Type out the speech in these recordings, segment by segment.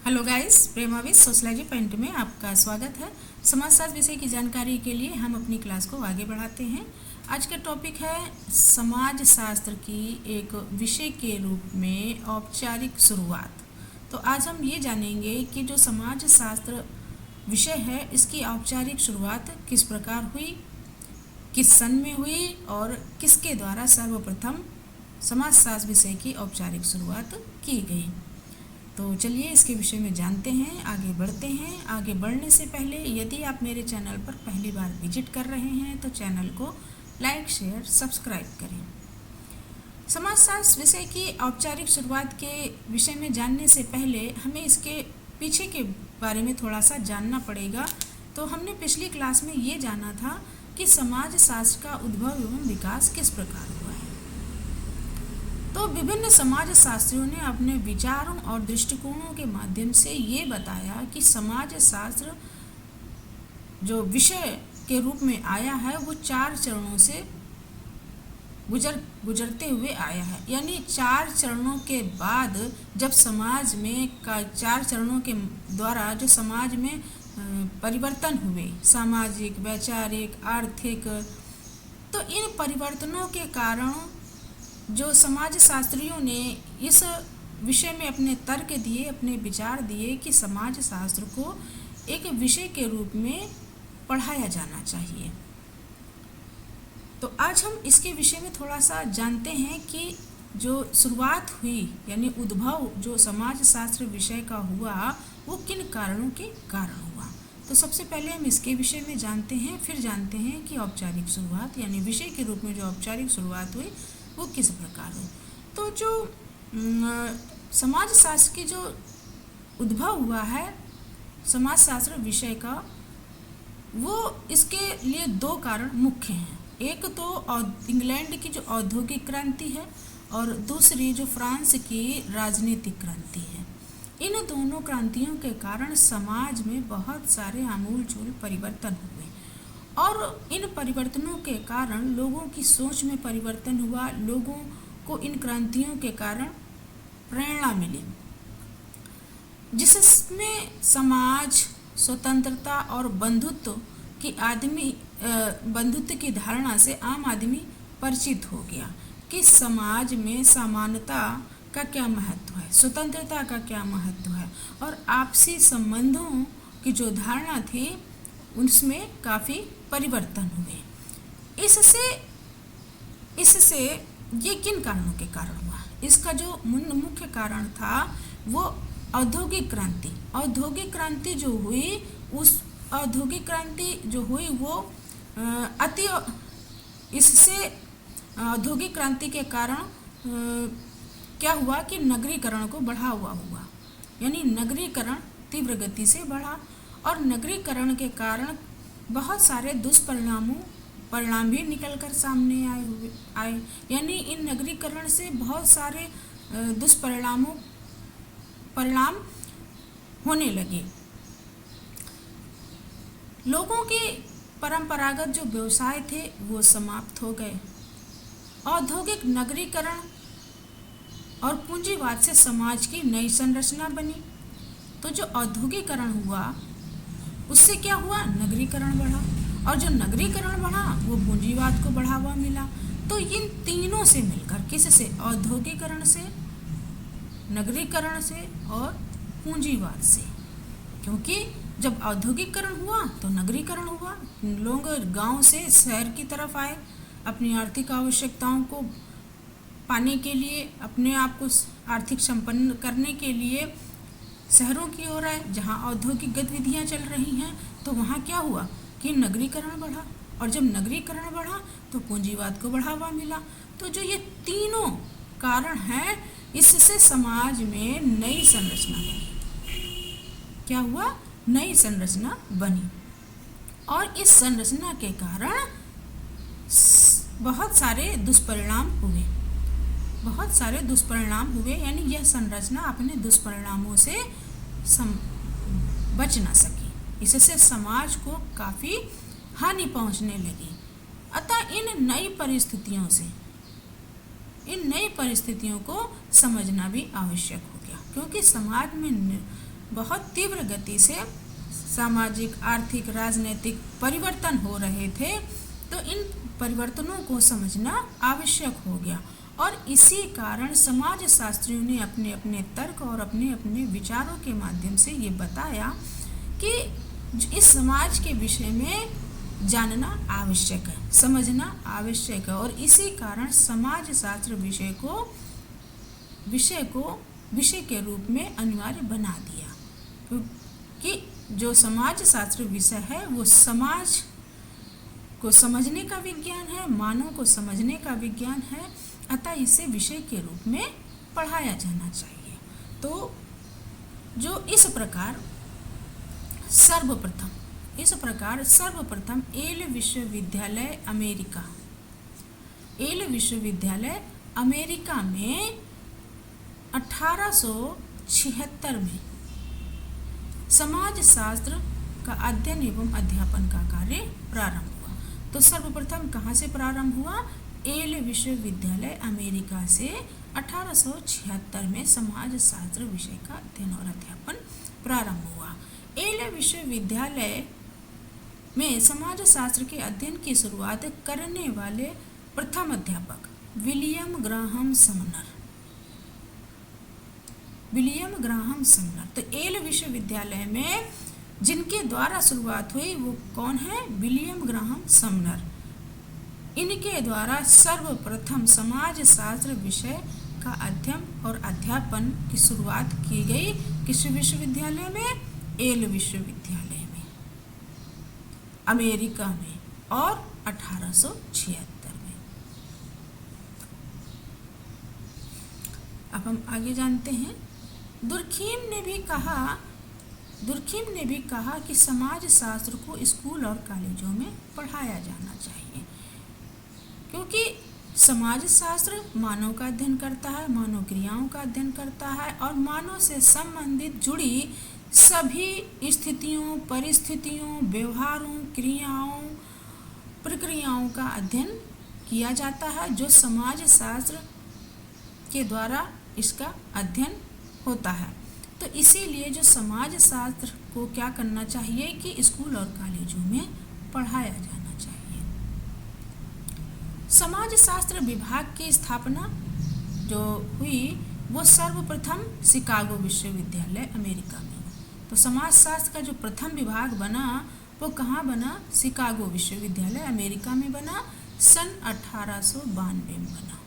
Hello guys, प्रेमाविश sociology point में आपका स्वागत है। समाजशास्त्र विषय की जानकारी के लिए हम अपनी क्लास को आगे बढ़ाते हैं। आज का टॉपिक है समाज शास्त्र की एक विषय के रूप में औपचारिक शुरुआत। तो आज हम ये जानेंगे कि जो समाज शास्त्र विषय है इसकी औपचारिक शुरुआत किस प्रकार हुई, किस सन में हुई और किसके द्वारा सर्वप्रथम समाजशास्त्र विषय की औपचारिक शुरुआत की गई। तो चलिए इसके विषय में जानते हैं, आगे बढ़ते हैं। आगे बढ़ने से पहले यदि आप मेरे चैनल पर पहली बार विजिट कर रहे हैं तो चैनल को लाइक, शेयर, सब्सक्राइब करें। समाजशास्त्र विषय की औपचारिक शुरुआत के विषय में जानने से पहले हमें इसके पीछे के बारे में थोड़ा सा जानना पड़ेगा। तो हमने पिछली क्लास में ये जाना था कि समाज शास्त्र का उद्भव एवं विकास किस प्रकार हुआ है। तो विभिन्न समाज शास्त्रियों ने अपने विचारों और दृष्टिकोणों के माध्यम से ये बताया कि समाज शास्त्र जो विषय के रूप में आया है वो 4 चरणों से गुजरते हुए आया है। यानी 4 चरणों के बाद जब समाज में 4 चरणों के द्वारा जो समाज में परिवर्तन हुए, सामाजिक, वैचारिक, आर्थिक, तो इन परिवर्तनों के कारण जो समाज शास्त्रियों ने इस विषय में अपने तर्क दिए, अपने विचार दिए कि समाज शास्त्र को एक विषय के रूप में पढ़ाया जाना चाहिए। तो आज हम इसके विषय में थोड़ा सा जानते हैं कि जो शुरुआत हुई यानी उद्भव जो समाज शास्त्र विषय का हुआ वो किन कारणों के कारण हुआ। तो सबसे पहले हम इसके विषय में जानते हैं, फिर जानते हैं कि औपचारिक शुरुआत यानी विषय के रूप में जो औपचारिक शुरुआत हुई वो किस प्रकार है। तो जो समाज शास्त्र की जो उद्भव हुआ है समाज शास्त्र विषय का, वो इसके लिए 2 कारण मुख्य हैं। एक तो इंग्लैंड की जो औद्योगिक क्रांति है और दूसरी जो फ्रांस की राजनीतिक क्रांति है। इन दोनों क्रांतियों के कारण समाज में बहुत सारे आमूलचूल परिवर्तन हुए और इन परिवर्तनों के कारण लोगों की सोच में परिवर्तन हुआ। लोगों को इन क्रांतियों के कारण प्रेरणा मिली जिसमें समाज, स्वतंत्रता और बंधुत्व की धारणा से आम आदमी परिचित हो गया कि समाज में समानता का क्या महत्व है, स्वतंत्रता का क्या महत्व है और आपसी संबंधों की जो धारणा थी उसमें काफ़ी परिवर्तन हुए। इससे ये किन कारणों के कारण हुआ? इसका जो मुख्य कारण था वो औद्योगिक क्रांति। औद्योगिक क्रांति जो हुई, उस औद्योगिक क्रांति जो हुई वो इससे औद्योगिक क्रांति के कारण क्या हुआ कि नगरीकरण को बढ़ावा हुआ। यानी नगरीकरण तीव्र गति से बढ़ा और नगरीकरण के कारण बहुत सारे परिणाम भी निकलकर सामने आए। यानी इन नगरीकरण से बहुत सारे परिणाम होने लगे। लोगों के परंपरागत जो व्यवसाय थे वो समाप्त हो गए। औद्योगिक नगरीकरण और पूंजीवाद से समाज की नई संरचना बनी। तो जो औद्योगिकरण हुआ उससे क्या हुआ, नगरीकरण बढ़ा और जो नगरीकरण बढ़ा वो पूंजीवाद को बढ़ावा मिला। तो इन तीनों से मिलकर, किससे, औद्योगिकरण से, नगरीकरण से और पूंजीवाद से। क्योंकि जब औद्योगिकरण हुआ तो नगरीकरण हुआ, लोग गांव से शहर की तरफ आए अपनी आर्थिक आवश्यकताओं को पाने के लिए, अपने आप को आर्थिक संपन्न करने के लिए शहरों की ओर आए जहाँ औद्योगिक गतिविधियाँ चल रही हैं। तो वहाँ क्या हुआ कि नगरीकरण बढ़ा और जब नगरीकरण बढ़ा तो पूंजीवाद को बढ़ावा मिला। तो जो ये तीनों कारण हैं इससे समाज में नई संरचना बनी। क्या हुआ, नई संरचना बनी और इस संरचना के कारण बहुत सारे दुष्परिणाम हुए। यानी यह संरचना अपने दुष्परिणामों से बच ना सकी। इससे समाज को काफ़ी हानि पहुंचने लगी। अतः इन नई परिस्थितियों को समझना भी आवश्यक हो गया, क्योंकि समाज में बहुत तीव्र गति से सामाजिक, आर्थिक, राजनीतिक परिवर्तन हो रहे थे, तो इन परिवर्तनों को समझना आवश्यक हो गया। और इसी कारण समाज शास्त्रियों ने अपने अपने तर्क और अपने अपने विचारों के माध्यम से ये बताया कि इस समाज के विषय में जानना आवश्यक है, समझना आवश्यक है। और इसी कारण समाज शास्त्र विषय के रूप में अनिवार्य बना दिया, क्योंकि जो समाज शास्त्र विषय है वो समाज को समझने का विज्ञान है, मानव को समझने का विज्ञान है, अतः इसे विषय के रूप में पढ़ाया जाना चाहिए। तो जो इस प्रकार सर्वप्रथम येल विश्वविद्यालय अमेरिका में 1876 में समाज शास्त्र का अध्ययन एवं अध्यापन का कार्य प्रारंभ हुआ। तो सर्वप्रथम कहाँ से प्रारंभ हुआ? येल विश्वविद्यालय अमेरिका से 1876 में समाज शास्त्र विषय का अध्ययन और अध्यापन प्रारंभ हुआ। येल विश्वविद्यालय में समाज शास्त्र के अध्ययन की शुरुआत करने वाले प्रथम अध्यापक विलियम ग्राहम समनर। तो येल विश्वविद्यालय में जिनके द्वारा शुरुआत हुई वो कौन है? William Graham Sumner. इनके द्वारा सर्वप्रथम समाज शास्त्र विषय का अध्ययन और अध्यापन की शुरुआत की गई। किस विश्वविद्यालय में? येल विश्वविद्यालय में, अमेरिका में, और 1876 में। अब हम आगे जानते हैं। दुर्खीम ने भी कहा कि समाज शास्त्र को स्कूल और कॉलेजों में पढ़ाया जाना चाहिए, क्योंकि समाज शास्त्र मानव का अध्ययन करता है, मानव क्रियाओं का अध्ययन करता है और मानव से संबंधित जुड़ी सभी स्थितियों, परिस्थितियों, व्यवहारों, क्रियाओं, प्रक्रियाओं का अध्ययन किया जाता है, जो समाज शास्त्र के द्वारा इसका अध्ययन होता है। तो इसीलिए जो समाज शास्त्र को क्या करना चाहिए कि स्कूल और कॉलेजों में पढ़ाया जाना चाहिए। समाज शास्त्र विभाग की स्थापना जो हुई वो सर्वप्रथम शिकागो विश्वविद्यालय अमेरिका में। तो समाज शास्त्र का जो प्रथम विभाग बना वो कहाँ बना? शिकागो विश्वविद्यालय अमेरिका में बना, सन 1892 में बना।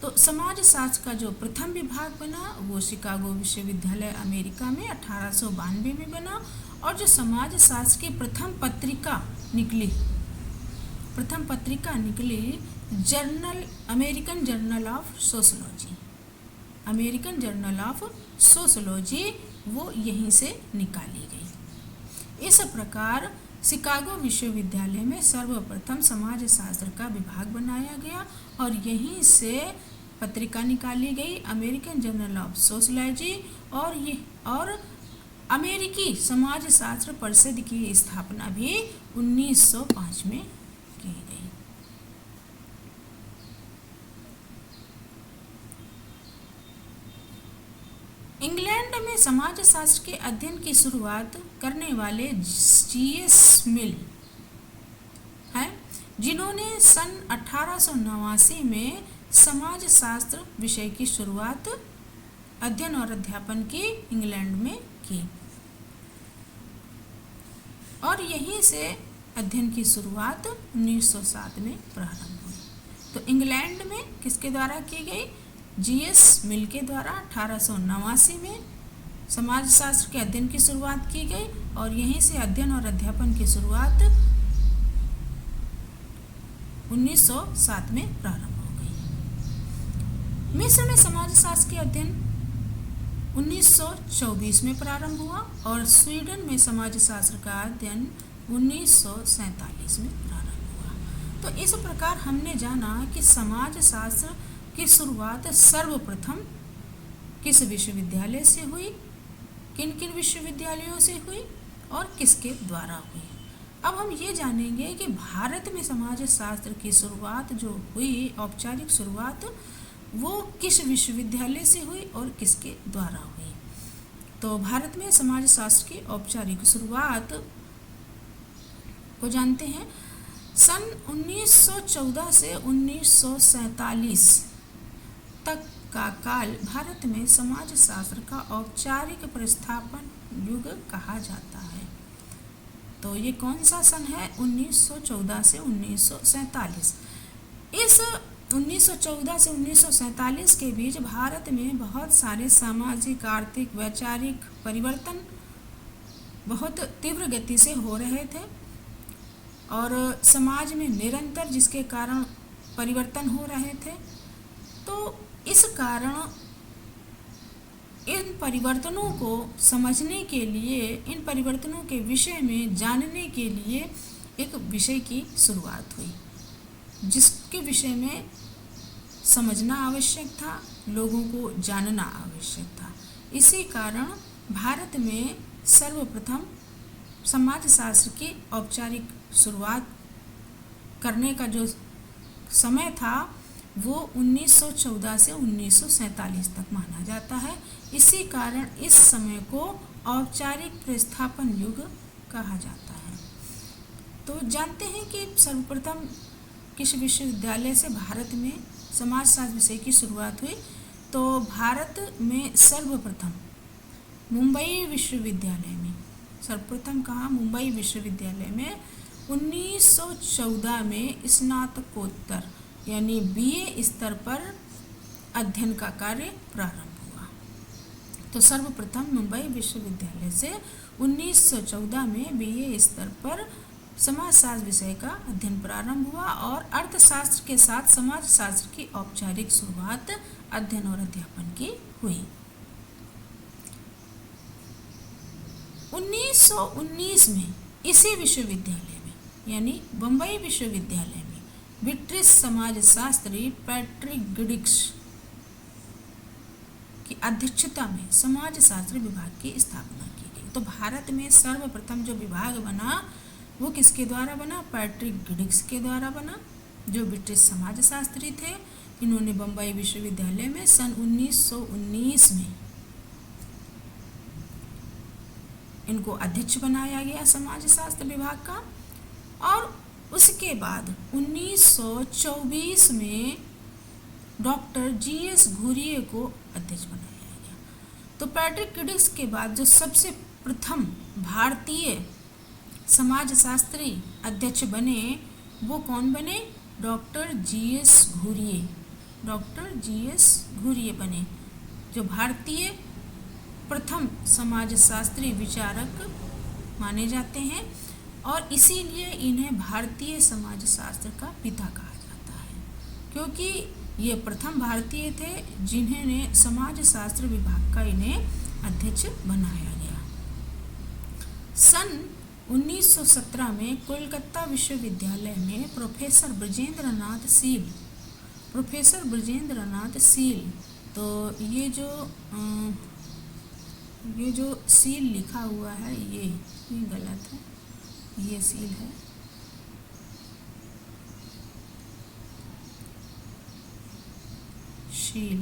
तो समाज शास्त्र का जो प्रथम विभाग बना वो शिकागो विश्वविद्यालय अमेरिका में 1892 में बना। और जो समाज शास्त्र की प्रथम पत्रिका निकली अमेरिकन जर्नल ऑफ सोशोलॉजी, वो यहीं से निकाली गई। इस प्रकार शिकागो विश्वविद्यालय में सर्वप्रथम समाज शास्त्र का विभाग बनाया गया और यहीं से पत्रिका निकाली गई अमेरिकन जर्नल ऑफ सोशोलॉजी। और अमेरिकी समाज शास्त्र परिषद की स्थापना भी 1905 में की गई। इंग्लैंड में समाज शास्त्र के अध्ययन की शुरुआत करने वाले G.S. मिल हैं, जिन्होंने सन 1889 में समाज शास्त्र विषय की शुरुआत अध्ययन और अध्यापन की इंग्लैंड में की और यहीं से अध्ययन की शुरुआत 1907 में प्रारंभ हुई। तो इंग्लैंड में किसके द्वारा की गई? G.S. मिल के द्वारा 1889 में समाज शास्त्र के अध्ययन की शुरुआत की गई और यहीं से अध्ययन और अध्यापन की शुरुआत 1907 में प्रारंभ हो गई। मिस्र में समाज शास्त्र के अध्ययन 1924 में प्रारंभ हुआ और स्वीडन में समाज शास्त्र का अध्ययन 1947 में प्रारंभ हुआ। तो इस प्रकार हमने जाना कि समाज शास्त्र की शुरुआत सर्वप्रथम किस विश्वविद्यालय से हुई, किन किन विश्वविद्यालयों से हुई और किसके द्वारा हुई। अब हम ये जानेंगे कि भारत में समाज शास्त्र की शुरुआत जो हुई, औपचारिक शुरुआत, वो किस विश्वविद्यालय से हुई और किसके द्वारा हुई। तो भारत में समाजशास्त्र की औपचारिक शुरुआत को जानते हैं। सन 1914 से 1947 तक का काल भारत में समाजशास्त्र का औपचारिक प्रतिस्थापन युग कहा जाता है। तो ये कौन सा सन है? 1914 से 1947। इस 1914 से 1947 के बीच भारत में बहुत सारे सामाजिक, आर्थिक, वैचारिक परिवर्तन बहुत तीव्र गति से हो रहे थे और समाज में निरंतर जिसके कारण परिवर्तन हो रहे थे। तो इस कारण इन परिवर्तनों को समझने के लिए, इन परिवर्तनों के विषय में जानने के लिए एक विषय की शुरुआत हुई, जिसके विषय में समझना आवश्यक था, लोगों को जानना आवश्यक था। इसी कारण भारत में सर्वप्रथम समाजशास्त्र की औपचारिक शुरुआत करने का जो समय था वो 1914 से 1947 तक माना जाता है। इसी कारण इस समय को औपचारिक प्रतिस्थापन युग कहा जाता है। तो जानते हैं कि सर्वप्रथम किस विश्वविद्यालय से भारत में समाजशास्त्र विषय की शुरुआत हुई। तो भारत में सर्वप्रथम मुंबई विश्वविद्यालय में, सर्वप्रथम कहाँ? मुंबई विश्वविद्यालय में 1914 में स्नातकोत्तर यानी बीए स्तर पर अध्ययन का कार्य प्रारंभ हुआ। तो सर्वप्रथम मुंबई विश्वविद्यालय से 1914 में बीए स्तर पर समाजशास्त्र विषय का अध्ययन प्रारंभ हुआ और अर्थशास्त्र के साथ समाजशास्त्र की औपचारिक शुरुआत अध्ययन और अध्यापन की हुई। 1919 में इसी विश्वविद्यालय में यानी बम्बई विश्वविद्यालय में ब्रिटिश समाजशास्त्री पैट्रिक गिडिक्स की अध्यक्षता में समाजशास्त्र विभाग की स्थापना की गई। तो भारत में सर्वप्रथम जो विभाग बना वो किसके द्वारा बना? पैट्रिक गिडिक्स के द्वारा बना, जो ब्रिटिश समाजशास्त्री थे। इन्होंने बम्बई विश्वविद्यालय में सन 1919 में इनको अध्यक्ष बनाया गया समाजशास्त्र विभाग का और उसके बाद 1924 में डॉक्टर जीएस घुरिये को अध्यक्ष बनाया गया। तो पैट्रिक गिडिक्स के बाद जो सबसे प्रथम भारतीय समाजशास्त्री अध्यक्ष बने वो कौन बने? Doctor GS Ghurye. Doctor GS Ghurye बने, जो भारतीय प्रथम समाजशास्त्री विचारक माने जाते हैं और इसीलिए इन्हें भारतीय समाजशास्त्र का पिता कहा जाता है, क्योंकि ये प्रथम भारतीय थे जिन्होंने समाजशास्त्र विभाग का इन्हें अध्यक्ष बनाया गया। सन 1917 में कोलकाता विश्वविद्यालय में प्रोफेसर ब्रजेंद्रनाथ सील, तो ये जो सील लिखा हुआ है ये गलत है, ये सील है। शील।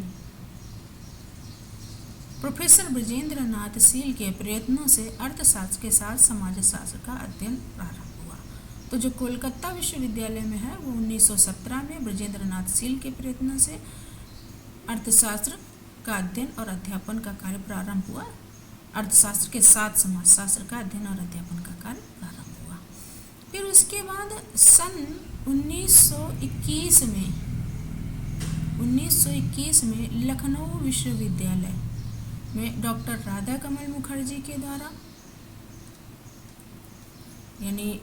प्रोफेसर ब्रजेंद्रनाथ सील के प्रयत्नों से अर्थशास्त्र के साथ समाजशास्त्र का अध्ययन प्रारंभ हुआ। तो जो कोलकाता विश्वविद्यालय में है वो 1917 में ब्रजेंद्रनाथ सील के प्रयत्नों से अर्थशास्त्र का अध्ययन और अध्यापन का कार्य प्रारंभ हुआ। अर्थशास्त्र के साथ समाजशास्त्र का अध्ययन और अध्यापन का कार्य प्रारंभ हुआ। फिर उसके बाद सन 1921 में लखनऊ विश्वविद्यालय में डॉक्टर राधा कमल मुखर्जी के द्वारा, यानी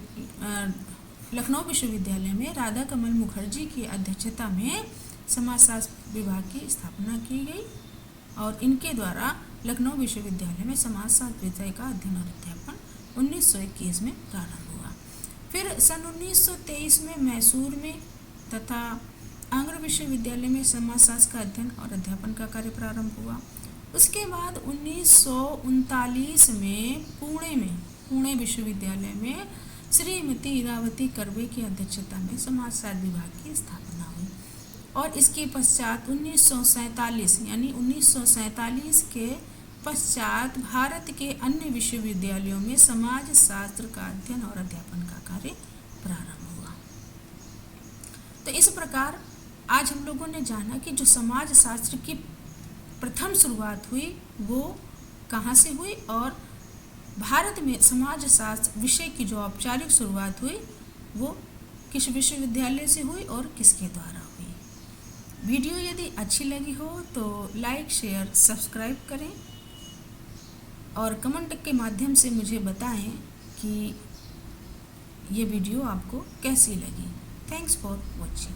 लखनऊ विश्वविद्यालय में राधा कमल मुखर्जी की अध्यक्षता में समाजशास्त्र विभाग की स्थापना की गई और इनके द्वारा लखनऊ विश्वविद्यालय में समाजशास्त्र विषय का अध्ययन और अध्यापन 1921 में प्रारंभ हुआ। फिर सन 1923 में मैसूर में तथा आंध्र विश्वविद्यालय में समाजशास्त्र का अध्ययन और अध्यापन का कार्य प्रारंभ हुआ। उसके बाद 1939 में पुणे विश्वविद्यालय में श्रीमती इरावती कर्वे की अध्यक्षता में समाजशास्त्र विभाग की स्थापना हुई और इसके पश्चात 1947 यानी 1947 के पश्चात भारत के अन्य विश्वविद्यालयों में समाज शास्त्र का अध्ययन और अध्यापन का कार्य प्रारंभ हुआ। तो इस प्रकार आज हम लोगों ने जाना कि जो समाज शास्त्र की प्रथम शुरुआत हुई वो कहाँ से हुई और भारत में समाज शास्त्र विषय की जो औपचारिक शुरुआत हुई वो किस विश्वविद्यालय से हुई और किसके द्वारा हुई। वीडियो यदि अच्छी लगी हो तो लाइक शेयर सब्सक्राइब करें और कमेंट के माध्यम से मुझे बताएं कि ये वीडियो आपको कैसी लगी। Thanks for watching.